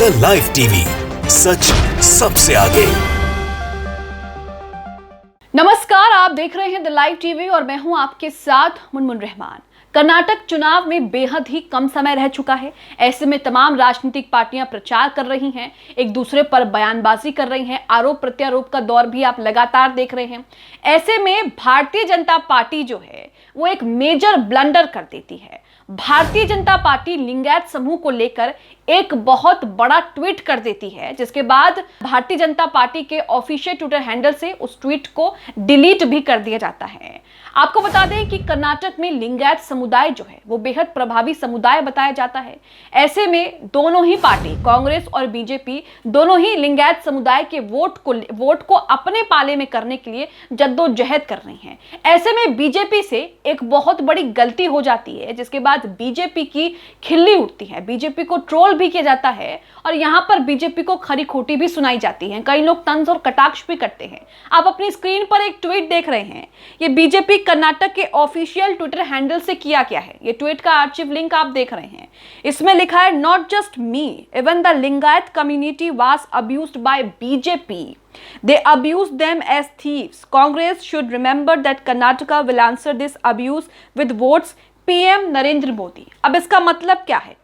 The live TV, सच सबसे आगे। नमस्कार, आप देख रहे हैं द लाइव टीवी और मैं हूं आपके साथ मुनमुन रहमान। कर्नाटक चुनाव में बेहद ही कम समय रह चुका है। ऐसे में तमाम राजनीतिक पार्टियां प्रचार कर रही हैं, एक दूसरे पर बयानबाजी कर रही हैं, आरोप प्रत्यारोप का दौर भी आप लगातार देख रहे हैं। ऐसे में भारतीय जनता पार्टी जो है वो एक मेजर ब्लंडर कर देती है। भारतीय जनता पार्टी लिंगायत समूह को लेकर एक बहुत बड़ा ट्वीट कर देती है, जिसके बाद भारतीय जनता पार्टी के ऑफिशियल ट्विटर हैंडल से उस ट्वीट को डिलीट भी कर दिया जाता है। आपको बता दें कि कर्नाटक में लिंगायत समुदाय जो है वो बेहद प्रभावी समुदाय बताया जाता है। ऐसे में दोनों ही पार्टी, कांग्रेस और बीजेपी, दोनों ही लिंगायत समुदाय के वोट को अपने पाले में करने के लिए जद्दोजहद कर रही हैं। ऐसे में बीजेपी से एक बहुत बड़ी गलती हो जाती है, जिसके बाद बीजेपी की खिल्ली उठती है, बीजेपी को ट्रोल भी किया जाता है और यहां पर बीजेपी को खरी खोटी भी सुनाई जाती है। कई लोग तंज और कटाक्ष भी करते हैं। आप अपनी स्क्रीन पर एक ट्वीट देख रहे हैं, ये बीजेपी कर्नाटक के ऑफिशियल ट्विटर हैंडल से किया गया है। ये ट्वीट का आर्चिव लिंक आप देख रहे हैं। इसमें लिखा है, not just me, even the Lingayat community was abused by BJP. They abused them as thieves. Congress should remember that Karnataka will answer this abuse with votes. PM Narendra Modi. अब इसका मतलब क्या है?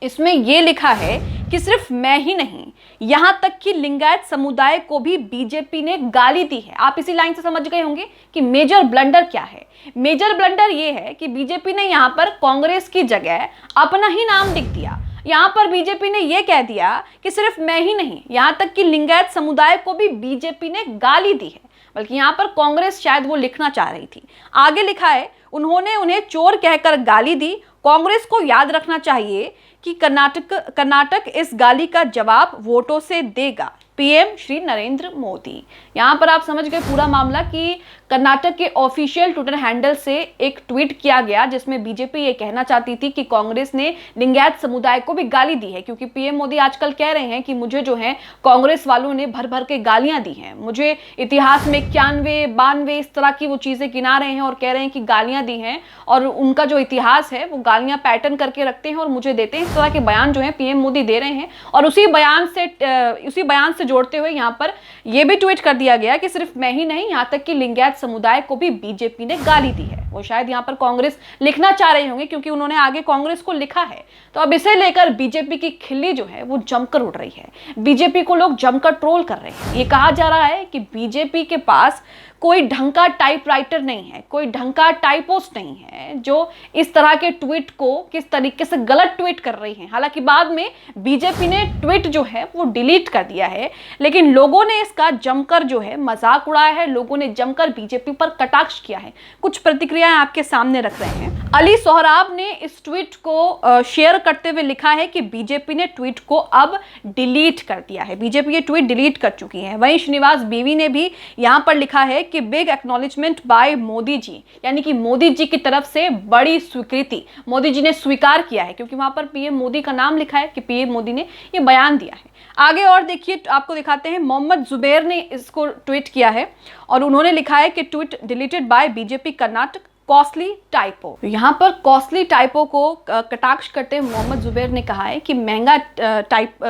इसमें यह लिखा है कि सिर्फ मैं ही नहीं, यहां तक कि लिंगायत समुदाय को भी बीजेपी ने गाली दी है। आप इसी लाइन से समझ गए होंगे कि मेजर ब्लंडर क्या है। मेजर ब्लंडर यह है कि बीजेपी ने यहां पर कांग्रेस की जगह अपना ही नाम लिख दिया। यहां पर बीजेपी ने यह कह दिया कि सिर्फ मैं ही नहीं, यहां तक कि लिंगायत समुदाय को भी बीजेपी ने गाली दी है। बल्कि यहां पर कांग्रेस शायद वो लिखना चाह रही थी। आगे लिखा है, उन्होंने उन्हें चोर कहकर गाली दी। कांग्रेस को याद रखना चाहिए कि कर्नाटक इस गाली का जवाब वोटों से देगा। पीएम श्री नरेंद्र मोदी। यहां पर आप समझ गए पूरा मामला कि कर्नाटक के ऑफिशियल ट्विटर हैंडल से एक ट्वीट किया गया, जिसमें बीजेपी ये कहना चाहती थी कि कांग्रेस ने लिंगायत समुदाय को भी गाली दी है। क्योंकि पीएम मोदी आजकल कह रहे हैं कि मुझे जो है कांग्रेस वालों ने भर भर के गालियां दी हैं, मुझे इतिहास में 91, 92 इस तरह की वो चीजें गिना रहे हैं और कह रहे हैं कि गालियां दी हैं और उनका जो इतिहास है वो गालियां पैटर्न करके रखते हैं और मुझे देते हैं। इस तरह के बयान जो है पीएम मोदी दे रहे हैं और उसी बयान से जोड़ते हुए यहाँ पर यह भी ट्वीट कर दिया गया कि सिर्फ मैं ही नहीं, यहाँ तक कि लिंगायत समुदाय को भी बीजेपी ने गाली दी है। वो शायद यहाँ पर कांग्रेस लिखना चाह रहे होंगे क्योंकि उन्होंने आगे कांग्रेस को लिखा है। तो अब इसे लेकर बीजेपी की खिल्ली जो है वो जमकर उड़ रही है। बीजेपी को लोग जमकर ट्रोल कर रहे हैं। ये कहा जा रहा है कि बीजेपी के पास कोई ढंग का टाइपराइटर नहीं है, कोई ढंग का टाइपोस्ट नहीं है जो इस तरह के ट्वीट को किस तरीके से गलत ट्वीट कर रही है। हालांकि बाद में बीजेपी ने ट्वीट जो है वो डिलीट कर दिया है, लेकिन लोगों ने इसका जमकर जो है मजाक उड़ाया है, लोगों ने जमकर बीजेपी पर कटाक्ष किया है। कुछ प्रतिक्रियाएं आपके सामने रख रहे हैं। अली सोहराब ने इस ट्वीट को शेयर करते हुए लिखा है कि बीजेपी ने ट्वीट को अब डिलीट कर दिया है। बीजेपी ये ट्वीट डिलीट कर चुकी है। वहीं श्रीनिवास बीवी ने भी यहां पर लिखा है कि big acknowledgement bye Modi ji, यानी कि मोदी जी की तरफ से बड़ी स्वीकृति मोदी जी ने स्वीकार किया है, क्योंकि वहां पर पीएम मोदी का नाम लिखा है कि पीएम मोदी ने ये बयान दिया है। आगे और देखिए, आपको दिखाते हैं, मोहम्मद जुबैर ने इसको ट्वीट किया है और उन्होंने लिखा है कि tweet deleted by BJP Karnataka, costly typo. यहाँ पर कॉस्टली टाइपो को कटाक्ष करते हुए मोहम्मद जुबैर ने कहा है कि महंगा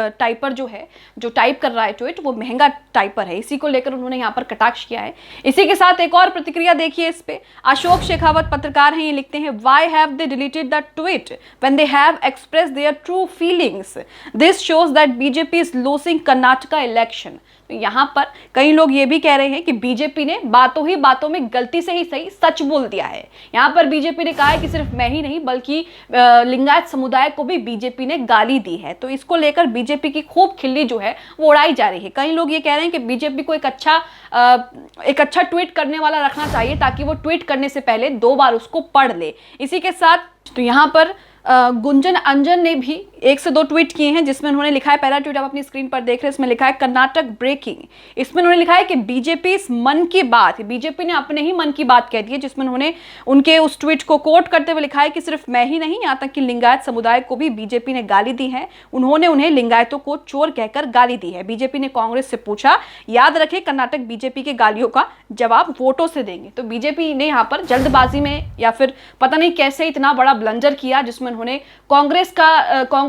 टाइपर जो है, जो टाइप कर रहा है ट्वीट, वो महंगा टाइपर है। इसी को लेकर उन्होंने यहाँ पर कटाक्ष किया है। इसी के साथ एक और प्रतिक्रिया देखिए इस पे। अशोक शेखावत पत्रकार हैं, ये लिखते हैं, why have they deleted the tweet when they have expressed their true feelings, this shows that BJP is losing Karnataka election. यहाँ पर कई लोग ये भी कह रहे हैं कि बीजेपी ने बातों ही बातों में गलती से ही सही सच बोल दिया है। यहाँ पर बीजेपी ने कहा है कि सिर्फ मैं ही नहीं बल्कि लिंगायत समुदाय को भी बीजेपी ने गाली दी है। तो इसको लेकर बीजेपी की खूब खिल्ली जो है वो उड़ाई जा रही है। कई लोग ये कह रहे हैं कि बीजेपी को एक अच्छा ट्वीट करने वाला रखना चाहिए ताकि वो ट्वीट करने से पहले 2 बार उसको पढ़ ले। इसी के साथ तो यहाँ पर गुंजन अंजन ने भी 1 से 2 ट्वीट किए हैं, जिसमें उन्होंने लिखा है, पहला ट्वीट आप अपनी स्क्रीन पर देख रहे हैं, इसमें लिखा है कर्नाटक ब्रेकिंग। इसमें उन्होंने लिखा है कि बीजेपी इस मन की बात, बीजेपी ने अपने ही मन की बात कह दी है, जिसमें उन्होंने उनके उस ट्वीट को कोट करते हुए लिखा है कि सिर्फ मैं ही नहीं, यहाँ तक कि लिंगायत समुदाय को भी बीजेपी ने गाली दी है। उन्होंने उन्हें लिंगायतों को चोर कहकर गाली दी है। बीजेपी ने कांग्रेस से पूछा, याद रखे कर्नाटक बीजेपी के गालियों का जवाब वोटों से देंगे। तो बीजेपी ने यहाँ पर जल्दबाजी में या फिर पता नहीं कैसे इतना बड़ा ब्लंडर किया, जिसमें उन्होंने कांग्रेस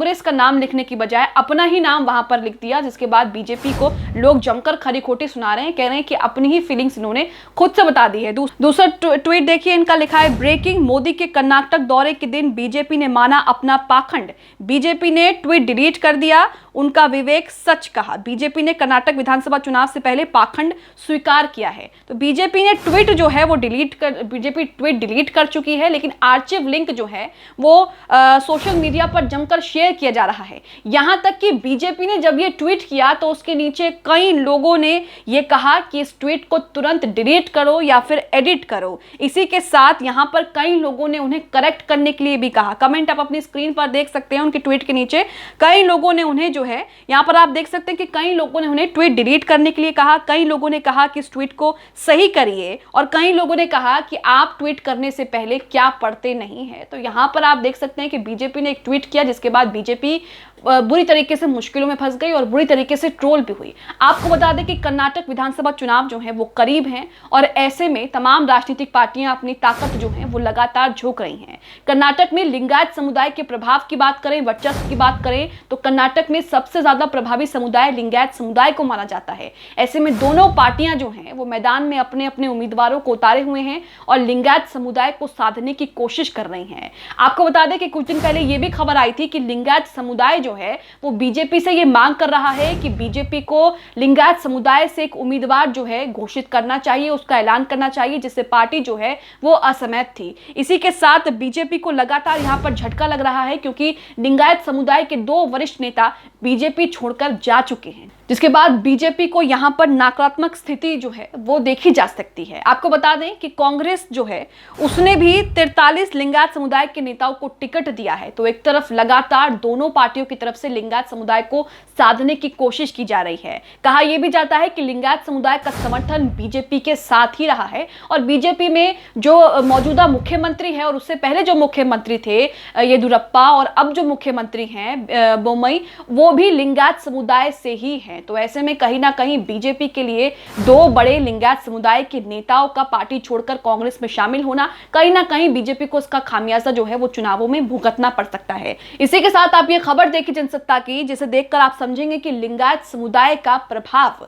कांग्रेस का नाम लिखने की बजाय अपना ही नाम वहां पर लिख दिया, जिसके बाद बीजेपी को लोग जमकर खरी खोटी सुना रहे हैं, कह रहे हैं कि अपनी ही फीलिंग्स इन्होंने खुद से बता दी है। दूसरा ट्वीट देखिए, इनका लिखा है ब्रेकिंग, मोदी के कर्नाटक दौरे के दिन बीजेपी ने माना अपना पाखंड, बीजेपी ने ट्वीट डिलीट कर दिया, उनका विवेक सच कहा। बीजेपी ने कर्नाटक विधानसभा चुनाव से पहले पाखंड स्वीकार किया है। तो बीजेपी ने ट्वीट जो है वो बीजेपी ट्वीट डिलीट कर चुकी है, लेकिन आर्चिव लिंक जो है वो सोशल मीडिया पर जमकर शेयर किया जा रहा है। यहां तक कि बीजेपी ने जब ये ट्वीट किया तो उसके नीचे कई लोगों ने ये कहा कि इस ट्वीट को तुरंत डिलीट करो या फिर एडिट करो। इसी के साथ यहां पर कई लोगों ने उन्हें करेक्ट करने के लिए भी कहा। कमेंट आप अपनी स्क्रीन पर देख सकते हैं, उनके ट्वीट के नीचे कई लोगों ने उन्हें जो है, यहां पर आप देख सकते हैं कि कई लोगों ने उन्हें ट्वीट डिलीट करने के लिए कहा, कई लोगों ने कहा कि इस ट्वीट को सही करिए, और कई लोगों ने कहा कि आप ट्वीट करने से पहले क्या पढ़ते नहीं है। तो यहां पर आप देख सकते हैं कि बीजेपी ने एक ट्वीट किया, जिसके बाद बीजेपी बुरी तरीके से मुश्किलों में फंस गई और बुरी तरीके से ट्रोल भी हुई। आपको बता दें कि कर्नाटक विधानसभा चुनाव जो है वो करीब हैं, और ऐसे में तमाम राजनीतिक पार्टियां अपनी ताकत जो है वो लगातार झोंक रही हैं। कर्नाटक में लिंगायत समुदाय के प्रभाव की बात करें, वर्चस्व की बात करें, तो कर्नाटक में सबसे ज्यादा प्रभावी समुदाय लिंगायत समुदाय को माना जाता है। ऐसे में दोनों पार्टियां जो हैं वो मैदान में अपने अपने उम्मीदवारों को उतारे हुए हैं और लिंगायत समुदाय को साधने की कोशिश कर रही हैं। आपको बता दें कि कुछ दिन पहले यह भी खबर आई थी कि लिंगायत समुदाय जो है वो बीजेपी से ये मांग कर रहा है कि बीजेपी को लिंगायत समुदाय से एक उम्मीदवार जो है घोषित करना चाहिए, उसका ऐलान करना चाहिए, जिससे पार्टी जो है वो असहमत थी। इसी के साथ बीजेपी को लगातार यहां पर झटका लग रहा है, क्योंकि लिंगायत समुदाय के 2 वरिष्ठ नेता बीजेपी छोड़कर जा चुके हैं, जिसके बाद बीजेपी को यहां पर नकारात्मक स्थिति जो है वो देखी जा सकती है। आपको बता दें कि कांग्रेस जो है उसने भी 43 लिंगायत समुदाय के नेताओं को टिकट दिया है। तो एक तरफ लगातार दोनों पार्टियों की तरफ से लिंगायत समुदाय को साधने की कोशिश की जा रही है। कहा यह भी जाता है कि लिंगायत समुदाय का समर्थन बीजेपी के साथ ही रहा है, और बीजेपी में जो मौजूदा मुख्यमंत्री है और उससे पहले जो मुख्यमंत्री थे येदियुरप्पा, और अब जो मुख्यमंत्री हैं बोम्मई, वो भी लिंगायत समुदाय से ही हैं। तो ऐसे में कहीं ना कहीं बीजेपी के लिए 2 बड़े लिंगायत समुदाय के नेताओं का पार्टी छोड़कर कांग्रेस में शामिल होना, कहीं ना कहीं बीजेपी को इसका खामियाजा जो है वो चुनावों में भुगतना पड़ सकता है। इसी के साथ आप ये खबर देखिए जनसत्ता की, जिसे देखकर आप समझेंगे कि लिंगायत समुदाय का प्रभाव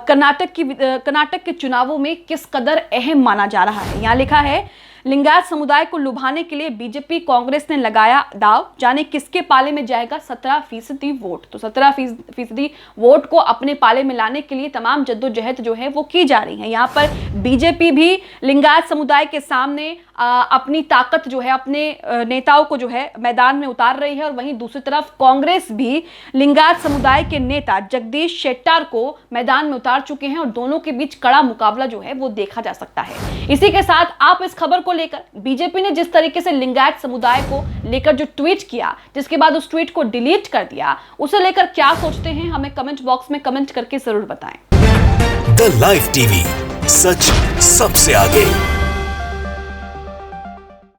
कर्नाटक के चुनावों में किस कदर अहम माना जा रहा है। यहां लिखा है, लिंगायत समुदाय को लुभाने के लिए बीजेपी कांग्रेस ने लगाया दाव, जाने किसके पाले में जाएगा 17% वोट। तो 17% वोट को अपने पाले में लाने के लिए तमाम जद्दोजहद जो है वो की जा रही है। यहाँ पर बीजेपी भी लिंगायत समुदाय के सामने अपनी ताकत जो है, अपने नेताओं को जो है मैदान में उतार रही है, और वहीं दूसरी तरफ कांग्रेस भी लिंगायत समुदाय के नेता जगदीश शेट्टार को मैदान में उतार चुके हैं, और दोनों के बीच कड़ा मुकाबला जो है वो देखा जा सकता है। इसी के साथ आप इस खबर को लेकर, बीजेपी ने जिस तरीके से लिंगायत समुदाय को लेकर जो ट्वीट किया, जिसके बाद उस ट्वीट को डिलीट कर दिया, उसे लेकर क्या सोचते हैं हमें कमेंट बॉक्स में कमेंट करके जरूर बताएं। द लाइव टीवी, सच सबसे आगे।